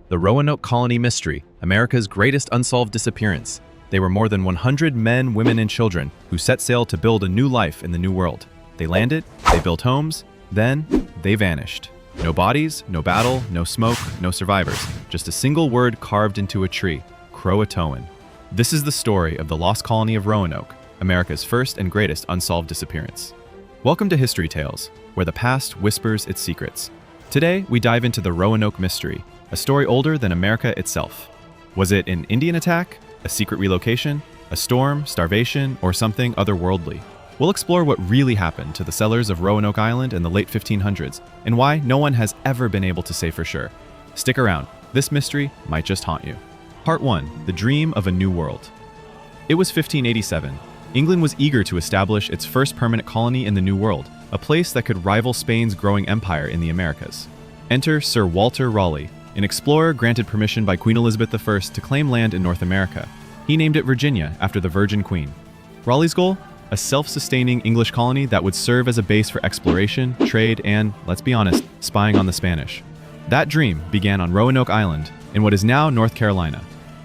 The Roanoke Colony Mystery, America's greatest unsolved disappearance. They were more than 100 men, women, and children who set sail to build a new life in the New World. They landed, they built homes, then they vanished. No bodies, no battle, no smoke, no survivors. Just a single word carved into a tree: Croatoan. This is the story of the lost colony of Roanoke, America's first and greatest unsolved disappearance. Welcome to History Tales, where the past whispers its secrets. Today, we dive into the Roanoke Mystery, a story older than America itself. Was it an Indian attack, a secret relocation, a storm, starvation, or something otherworldly? We'll explore what really happened to the settlers of Roanoke Island in the late 1500s, and why no one has ever been able to say for sure. Stick around, this mystery might just haunt you. Part 1. The Dream of a New World. It was 1587. England was eager to establish its first permanent colony in the New World, a place that could rival Spain's growing empire in the Americas. Enter Sir Walter Raleigh, an explorer granted permission by Queen Elizabeth I to claim land in North America. He named it Virginia after the Virgin Queen. Raleigh's goal? A self-sustaining English colony that would serve as a base for exploration, trade, and, let's be honest, spying on the Spanish. That dream began on Roanoke Island, in what is now North Carolina.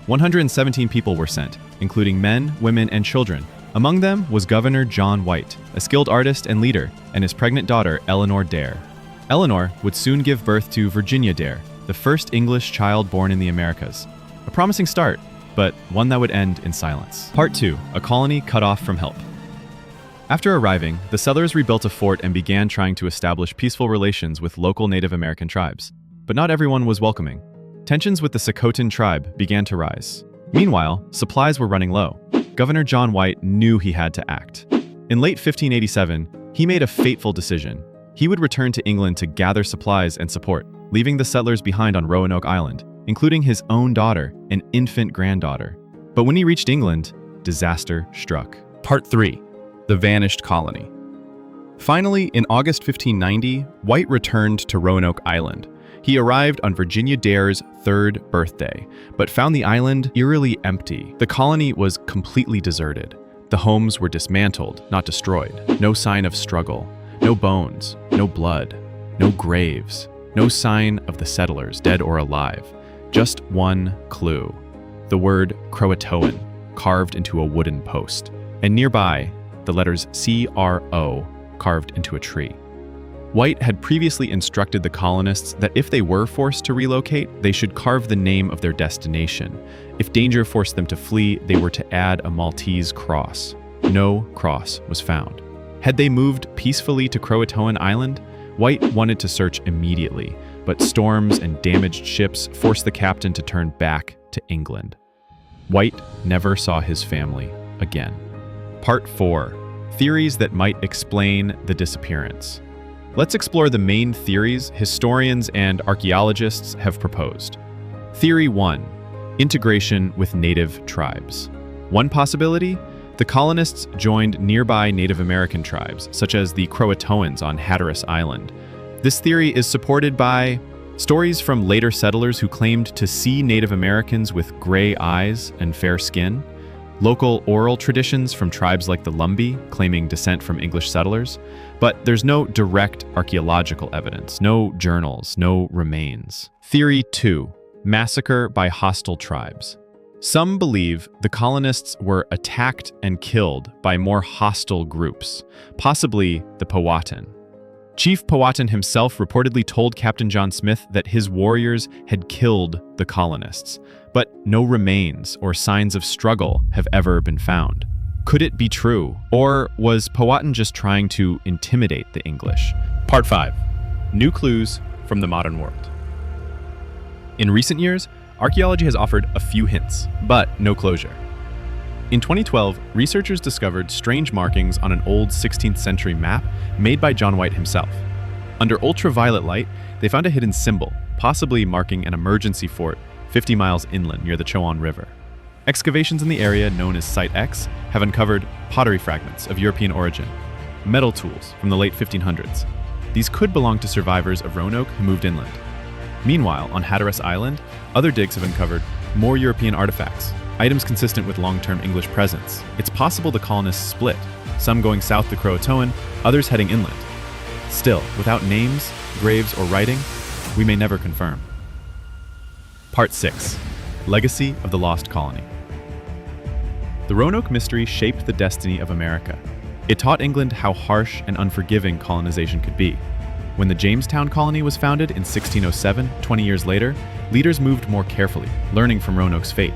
117 people were sent, including men, women, and children. Among them was Governor John White, a skilled artist and leader, and his pregnant daughter, Eleanor Dare. Eleanor would soon give birth to Virginia Dare, the first English child born in the Americas. A promising start, but one that would end in silence. Part 2. A colony cut off from help. After arriving, the settlers rebuilt a fort and began trying to establish peaceful relations with local Native American tribes. But not everyone was welcoming. Tensions with the Croatoan tribe began to rise. Meanwhile, supplies were running low. Governor John White knew he had to act. In late 1587, he made a fateful decision. He would return to England to gather supplies and support, leaving the settlers behind on Roanoke Island, including his own daughter and infant granddaughter. But when he reached England, disaster struck. Part 3. The Vanished Colony. Finally, in August 1590, White returned to Roanoke Island. He arrived on Virginia Dare's third birthday, but found the island eerily empty. The colony was completely deserted. The homes were dismantled, not destroyed. No sign of struggle. No bones. No blood. No graves. No sign of the settlers, dead or alive. Just one clue: the word Croatoan, carved into a wooden post. And nearby, the letters C-R-O, carved into a tree. White had previously instructed the colonists that if they were forced to relocate, they should carve the name of their destination. If danger forced them to flee, they were to add a Maltese cross. No cross was found. Had they moved peacefully to Croatoan Island? White wanted to search immediately, but storms and damaged ships forced the captain to turn back to England. White never saw his family again. Part 4. Theories that might explain the disappearance. Let's explore the main theories historians and archaeologists have proposed. Theory 1. Integration with native tribes. One possibility: the colonists joined nearby Native American tribes, such as the Croatoans on Hatteras Island. This theory is supported by stories from later settlers who claimed to see Native Americans with gray eyes and fair skin, local oral traditions from tribes like the Lumbee claiming descent from English settlers, but there's no direct archaeological evidence, no journals, no remains. Theory 2. Massacre by hostile tribes. Some believe the colonists were attacked and killed by more hostile groups, possibly the Powhatan. Chief Powhatan himself reportedly told Captain John Smith that his warriors had killed the colonists, but no remains or signs of struggle have ever been found. Could it be true, or was Powhatan just trying to intimidate the English? Part 5. New clues from the modern world. In recent years, archaeology has offered a few hints, but no closure. In 2012, researchers discovered strange markings on an old 16th century map made by John White himself. Under ultraviolet light, they found a hidden symbol, possibly marking an emergency fort 50 miles inland near the Chowan River. Excavations in the area known as Site X have uncovered pottery fragments of European origin, metal tools from the late 1500s. These could belong to survivors of Roanoke who moved inland. Meanwhile, on Hatteras Island, other digs have uncovered more European artifacts, items consistent with long-term English presence. It's possible the colonists split, some going south to Croatoan, others heading inland. Still, without names, graves, or writing, we may never confirm. Part 6. Legacy of the Lost Colony. The Roanoke Mystery shaped the destiny of America. It taught England how harsh and unforgiving colonization could be. When the Jamestown colony was founded in 1607, 20 years later, leaders moved more carefully, learning from Roanoke's fate.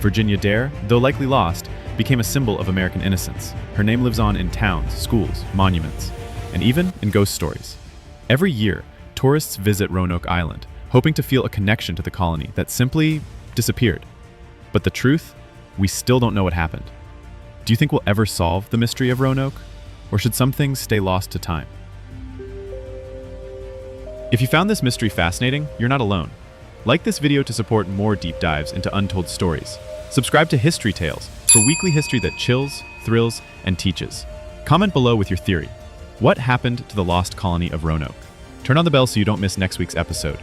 Virginia Dare, though likely lost, became a symbol of American innocence. Her name lives on in towns, schools, monuments, and even in ghost stories. Every year, tourists visit Roanoke Island, hoping to feel a connection to the colony that simply disappeared. But the truth? We still don't know what happened. Do you think we'll ever solve the mystery of Roanoke? Or should some things stay lost to time? If you found this mystery fascinating, you're not alone. Like this video to support more deep dives into untold stories. Subscribe to History Tales for weekly history that chills, thrills, and teaches. Comment below with your theory. What happened to the lost colony of Roanoke? Turn on the bell so you don't miss next week's episode.